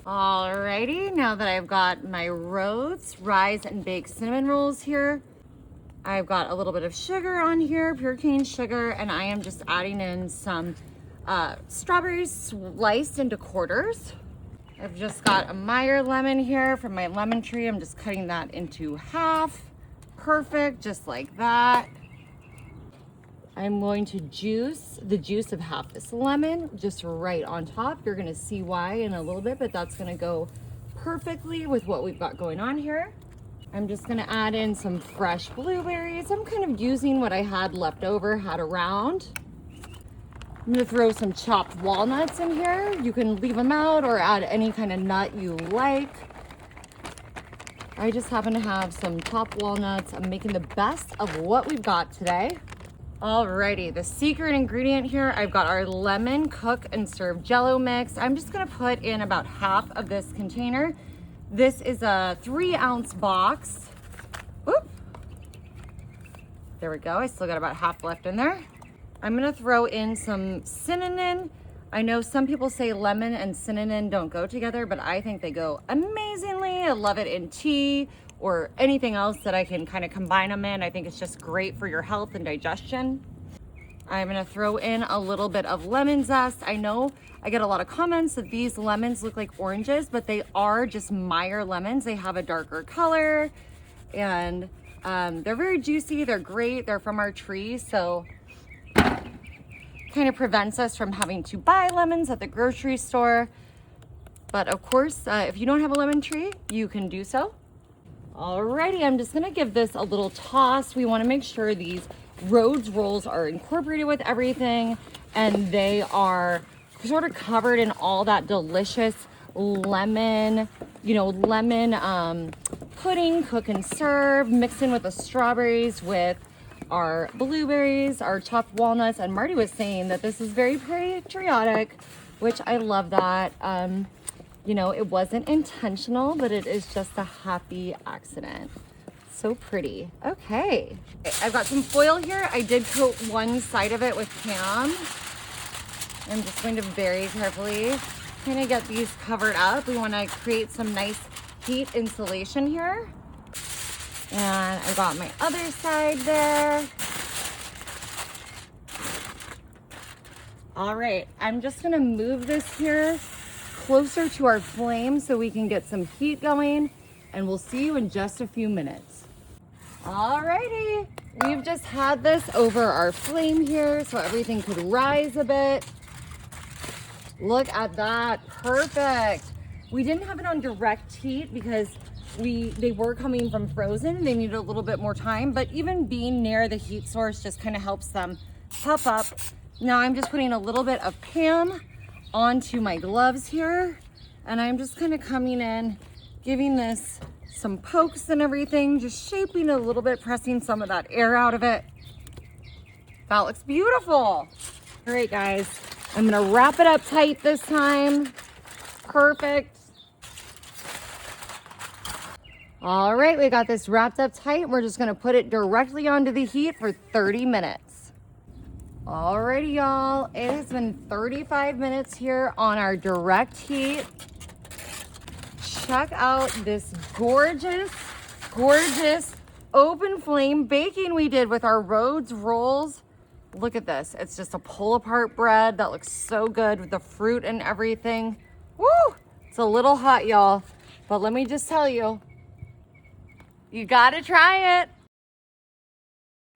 Alrighty, now that I've got my Rhodes Rise and Bake cinnamon rolls here, I've got a little bit of sugar on here, pure cane sugar, and I am just adding in some strawberries sliced into quarters. I've just got a Meyer lemon here from my lemon tree. I'm just cutting that into half. Perfect, just like that. I'm going to juice the juice of half this lemon just right on top. You're gonna see why in a little bit, but that's gonna go perfectly with what we've got going on here. I'm just gonna add in some fresh blueberries. I'm kind of using what I had left over, had around. I'm gonna throw some chopped walnuts in here. You can leave them out or add any kind of nut you like. I just happen to have some chopped walnuts. I'm making the best of what we've got today. Alrighty, the secret ingredient here, I've got our lemon cook and serve Jello mix. I'm just gonna put in about half of this container. This is a 3-ounce box. Oop. There we go, I still got about half left in there. I'm gonna throw in some cinnamon. I know some people say lemon and cinnamon don't go together, but I think they go amazingly. I love it in tea or anything else that I can kind of combine them in. I think it's just great for your health and digestion. I'm gonna throw in a little bit of lemon zest. I know I get a lot of comments that these lemons look like oranges, but they are just Meyer lemons. They have a darker color and they're very juicy. They're great. They're from our tree, so kind of prevents us from having to buy lemons at the grocery store. But of course, if you don't have a lemon tree, you can do so. Alrighty, I'm just gonna give this a little toss. We wanna make sure these Rhodes rolls are incorporated with everything and they are sort of covered in all that delicious lemon, lemon pudding, cook and serve, mixed in with the strawberries, with our blueberries, our chopped walnuts, and Marty was saying that this is very patriotic, which I love that. It wasn't intentional, but it is just a happy accident. So pretty. Okay, I've got some foil here. I did coat one side of it with Pam. I'm just going to very carefully kind of get these covered up. We want to create some nice heat insulation here. And I got my other side there. All right, I'm just gonna move this here closer to our flame so we can get some heat going, and we'll see you in just a few minutes. All righty, we've just had this over our flame here so everything could rise a bit. Look at that, perfect. We didn't have it on direct heat because they were coming from frozen. They needed a little bit more time, but even being near the heat source just kind of helps them puff up. Now I'm just putting a little bit of Pam onto my gloves here, and I'm just kind of coming in, giving this some pokes and everything, just shaping it a little bit, pressing some of that air out of it. That looks beautiful. All right, guys, I'm gonna wrap it up tight this time. Perfect. All right, we got this wrapped up tight. We're just gonna put it directly onto the heat for 30 minutes. Alrighty, y'all, it has been 35 minutes here on our direct heat. Check out this gorgeous, gorgeous open flame baking we did with our Rhodes rolls. Look at this, it's just a pull apart bread that looks so good with the fruit and everything. Woo, it's a little hot, y'all, but let me just tell you, you gotta try it.